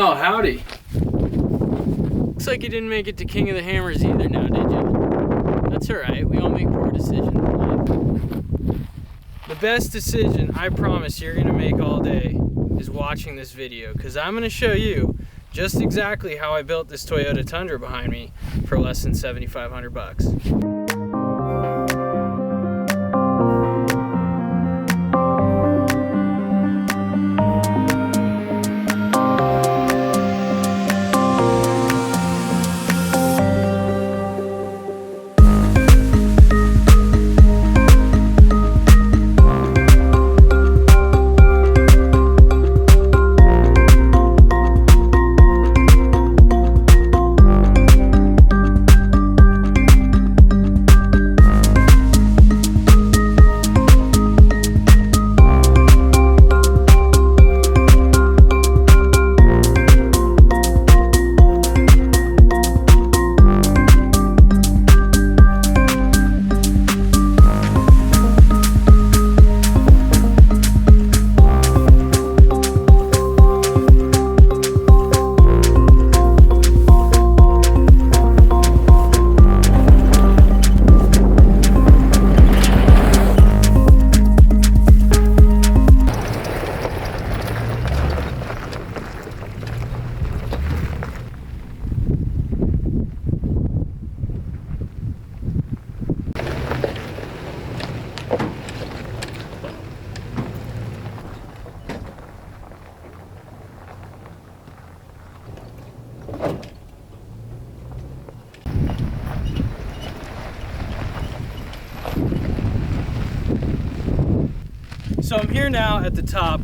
Oh, howdy. Looks like you didn't make it to King of the Hammers either now, did you? That's alright, we all make poor decisions in life. The best decision I promise you're gonna make all day is watching this video, because I'm gonna show you just exactly how I built this Toyota Tundra behind me for less than 7,500 bucks. So I'm here now at the top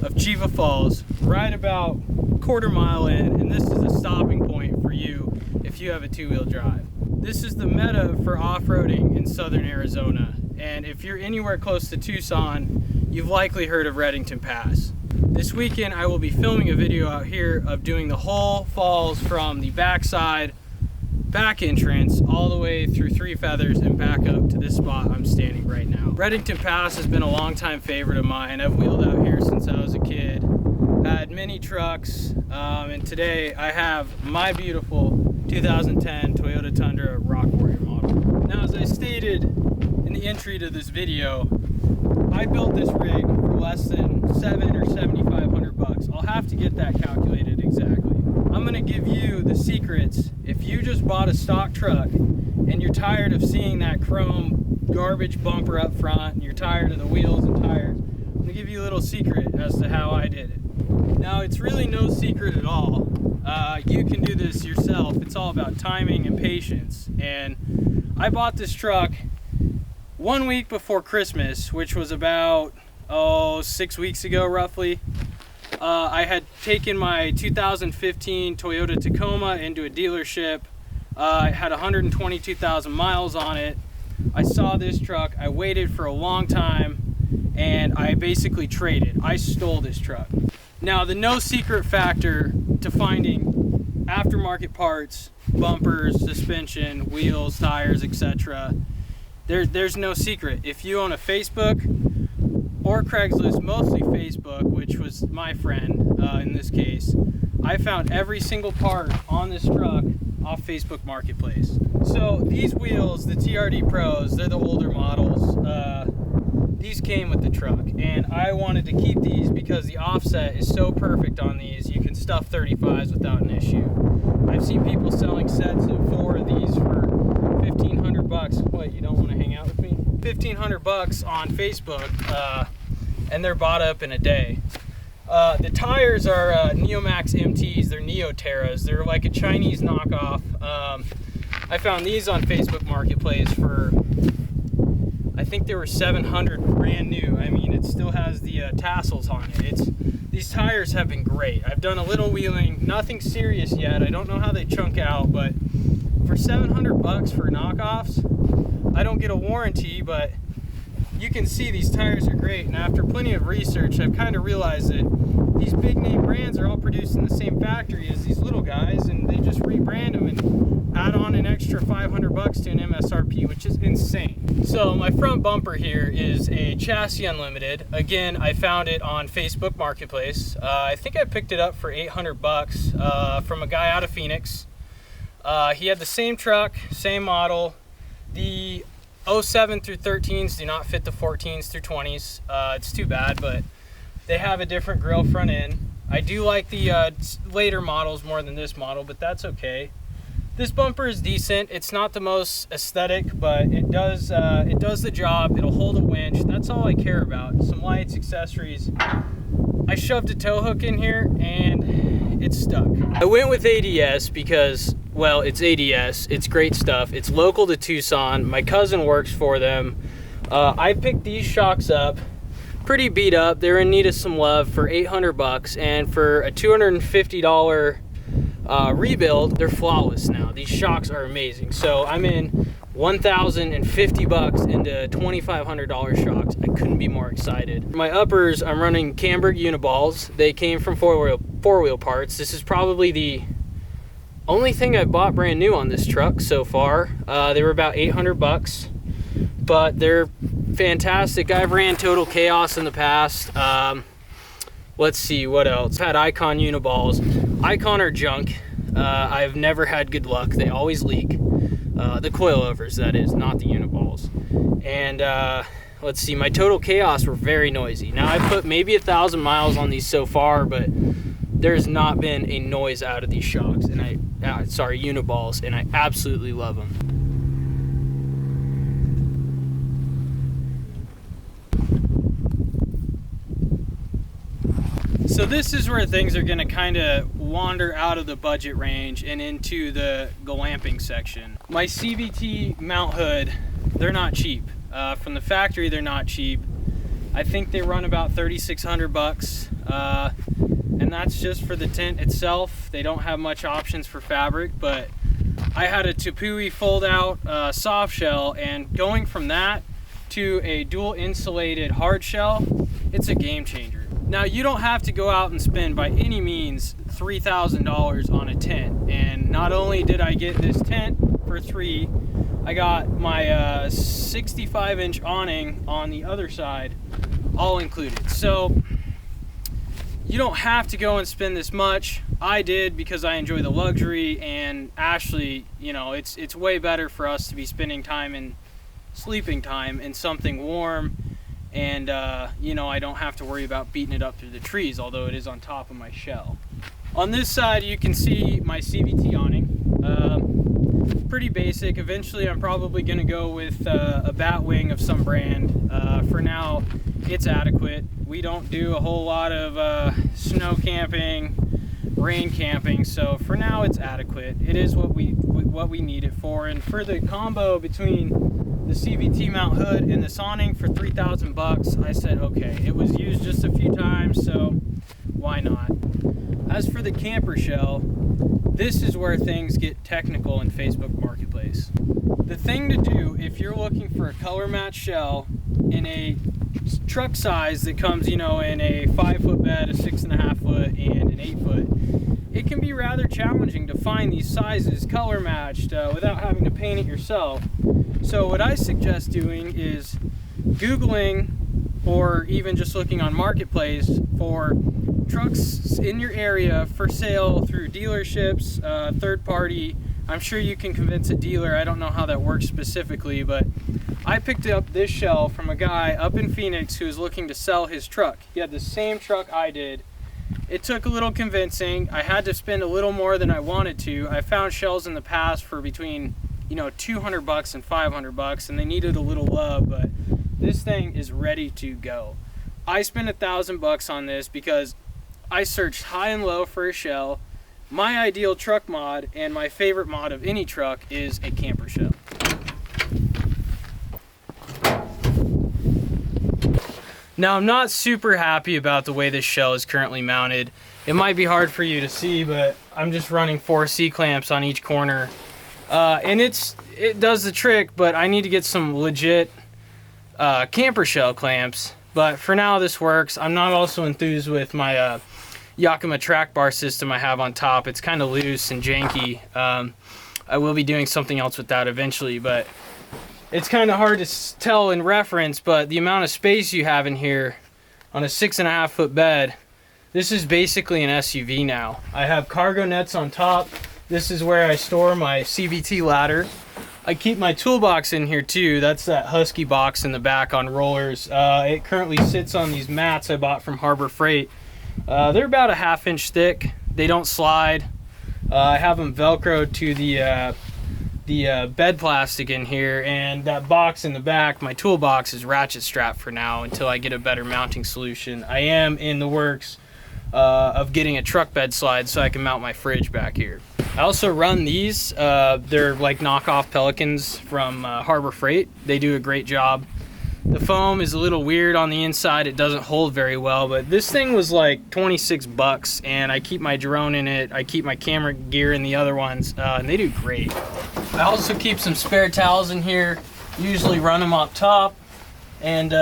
of Cvt Falls, right about quarter mile in, and this is a stopping point for you if you have a two-wheel drive. This is the meta for off-roading in southern Arizona, and if you're anywhere close to Tucson, you've likely heard of Reddington Pass. This weekend I will be filming a video out here of doing the whole falls from the backside, back entrance, all the way through Three Feathers and back up to this spot I'm standing right now. Reddington Pass has been a longtime favorite of mine. I've wheeled out here since I was a kid. Had many trucks, and today I have my beautiful 2010 Toyota Tundra Rock Warrior model. Now, as I stated in the entry to this video, I built this rig for less than 7 or 7,500 bucks. I'll have to get that calculated exactly. I'm gonna give you the secrets. If you just bought a stock truck and you're tired of seeing that chrome garbage bumper up front and you're tired of the wheels and tires, I'm gonna give you a little secret as to how I did it. Now, it's really no secret at all. You can do this yourself. It's all about timing and patience. And I bought this truck 1 week before Christmas, which was about 6 weeks ago roughly. I had taken my 2015 Toyota Tacoma into a dealership. It had 122,000 miles on it. I saw this truck, I waited for a long time, and I basically traded. I stole this truck. Now, the no secret factor to finding aftermarket parts, bumpers, suspension, wheels, tires, etc., there's no secret. If you own a Facebook or Craigslist, mostly Facebook, which was my friend in this case, I found every single part on this truck off Facebook Marketplace. So these wheels, the TRD Pros, they're the older models. These came with the truck, and I wanted to keep these because the offset is so perfect on these. You can stuff 35s without an issue. I've seen people selling sets of 4 of these for 1,500 bucks. What, you don't want to hang out with me? 1,500 bucks on Facebook, and they're bought up in a day. The tires are Neomax MTs. They're Neo Terras. They're like a Chinese knockoff. I found these on Facebook Marketplace for, I think they were 700 brand new. I mean, it still has the tassels on it. These tires have been great. I've done a little wheeling, nothing serious yet. I don't know how they chunk out, but for 700 bucks for knockoffs, I don't get a warranty, but you can see these tires are great, and after plenty of research, I've kind of realized that these big name brands are all produced in the same factory as these little guys, and they just rebrand them and add on an extra 500 bucks to an MSRP, which is insane. So my front bumper here is a Chassis Unlimited. Again, I found it on Facebook Marketplace. I think I picked it up for 800 bucks from a guy out of Phoenix. He had the same truck, same model. The 07 through 13s do not fit the 14s through 20s. It's too bad, but they have a different grill front end. I do like the later models more than this model, but that's okay. This bumper is decent. It's not the most aesthetic, but it does the job. It'll hold a winch. That's all I care about. Some lights, accessories. I shoved a tow hook in here and it's stuck. I went with ADS because, well, it's ADS. It's great stuff. It's local to Tucson. My cousin works for them. I picked these shocks up, pretty beat up. They're in need of some love for 800 bucks, and for a $250 rebuild, they're flawless now. These shocks are amazing. So I'm in 1,050 bucks into $2,500 shocks. I couldn't be more excited. My uppers, I'm running Camberg Uniballs. They came from four-wheel parts. This is probably the only thing I bought brand new on this truck so far. They were about 800 bucks, but they're fantastic. I've ran Total Chaos in the past. Let's see, what else? Had Icon Uniballs. Icon are junk. I've never had good luck. They always leak. The coilovers, that is, not the Uniballs. And let's see, my Total Chaos were very noisy. Now, I put maybe 1,000 miles on these so far, but there's not been a noise out of these shocks, and Uniballs, and I absolutely love them. So this is where things are gonna kind of wander out of the budget range and into the glamping section. My Cvt Mount Hood, they're not cheap. From the factory, they're not cheap. I think they run about 3,600 bucks. And that's just for the tent itself. They don't have much options for fabric, but I had a Tepui fold out soft shell, and going from that to a dual insulated hard shell, it's a game changer. Now, you don't have to go out and spend by any means $3,000 on a tent. And not only did I get this tent for $3,000, I got my 65-inch awning on the other side, all included. So you don't have to go and spend this much. I did because I enjoy the luxury, and Ashley, you know, it's way better for us to be spending time and sleeping time in something warm. And you know, I don't have to worry about beating it up through the trees, although it is on top of my shell. On this side, you can see my CVT awning. Pretty basic. Eventually, I'm probably going to go with a bat wing of some brand. For now, it's adequate. We don't do a whole lot of snow camping, rain camping, so for now, it's adequate. It is what we need it for. And for the combo between the Cvt Mount Hood and this awning for 3,000 bucks, I said, okay, it was used just a few times, so why not? As for the camper shell, this is where things get technical in Facebook Marketplace. The thing to do if you're looking for a color match shell in a truck size that comes, you know, in a 5-foot bed, a 6.5 foot, and an 8 foot, it can be rather challenging to find these sizes color matched without having to paint it yourself. So what I suggest doing is Googling, or even just looking on Marketplace for trucks in your area for sale through dealerships, third party. I'm sure you can convince a dealer. I don't know how that works specifically, but I picked up this shell from a guy up in Phoenix who was looking to sell his truck. He had the same truck I did. It took a little convincing. I had to spend a little more than I wanted to. I found shells in the past for between, you know, 200 bucks and 500 bucks, and they needed a little love, but this thing is ready to go. I spent 1,000 bucks on this because I searched high and low for a shell. My ideal truck mod, and my favorite mod of any truck, is a camper shell. Now, I'm not super happy about the way this shell is currently mounted. It might be hard for you to see, but I'm just running 4 C-clamps on each corner. And it does the trick, but I need to get some legit camper shell clamps, but for now this works. I'm not also enthused with my Yakima track bar system I have on top. It's kind of loose and janky. I will be doing something else with that eventually, but it's kind of hard to tell in reference, but the amount of space you have in here on a 6.5 foot bed, this is basically an SUV now. I have cargo nets on top. This is where I store my CVT ladder. I keep my toolbox in here too. That's that Husky box in the back on rollers. It currently sits on these mats I bought from Harbor Freight. They're about a 1/2 inch thick. They don't slide. I have them Velcroed to the bed plastic in here, and that box in the back, my toolbox, is ratchet strapped for now until I get a better mounting solution. I am in the works of getting a truck bed slide so I can mount my fridge back here. I also run these. They're like knockoff Pelicans from Harbor Freight. They do a great job. The foam is a little weird on the inside. It doesn't hold very well, but this thing was like 26 bucks, and I keep my drone in it. I keep my camera gear in the other ones, and they do great. I also keep some spare towels in here, usually run them up top. And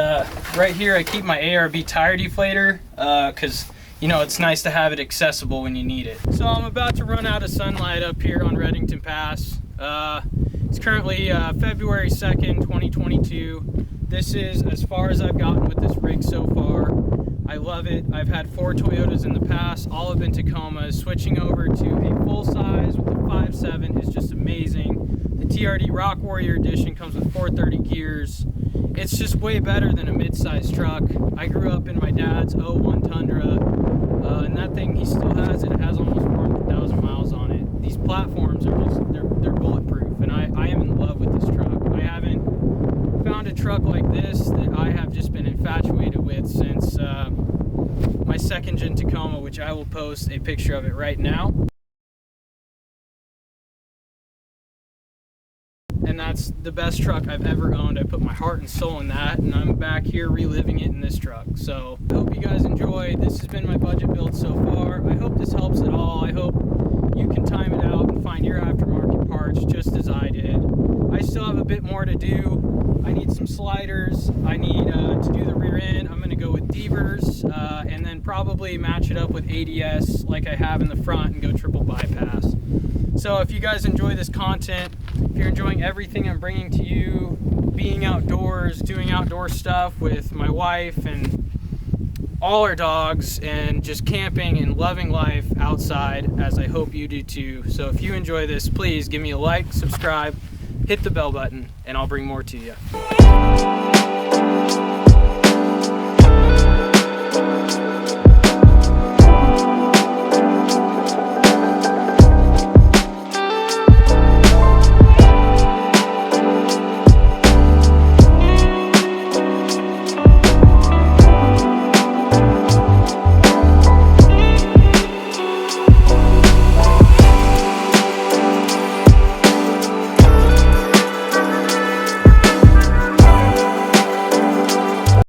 right here I keep my ARB tire deflator, because you know, it's nice to have it accessible when you need it. So I'm about to run out of sunlight up here on Reddington Pass. It's currently February 2nd, 2022. This is as far as I've gotten with this rig so far. I love it. I've had 4 Toyotas in the past, all have been Tacomas. Switching over to a full size with a 5.7 is just amazing. The TRD Rock Warrior Edition comes with 430 gears. It's just way better than a mid-size truck. I grew up in my dad's 01 Tundra, and that thing, he still has it. It has almost 400,000 miles on it. These platforms are just, they're bulletproof, and I am in love with this truck. I haven't found a truck like this that I have just been infatuated with since my 2nd gen Tacoma, which I will post a picture of it right now. And that's the best truck I've ever owned. I put my heart and soul in that, and I'm back here reliving it in this truck. So I hope you guys enjoyed. This has been my budget build so far. I hope this helps at all. I hope you can time it out and find your aftermarket parts just as I did. I still have a bit more to do. I need some sliders. I need to do the rear end. I'm going to go with Devers, and then probably match it up with ADS like I have in the front and go triple bypass. So if you guys enjoy this content, if you're enjoying everything I'm bringing to you, being outdoors, doing outdoor stuff with my wife and all our dogs, and just camping and loving life outside, as I hope you do too. So if you enjoy this, please give me a like, subscribe, hit the bell button, and I'll bring more to you.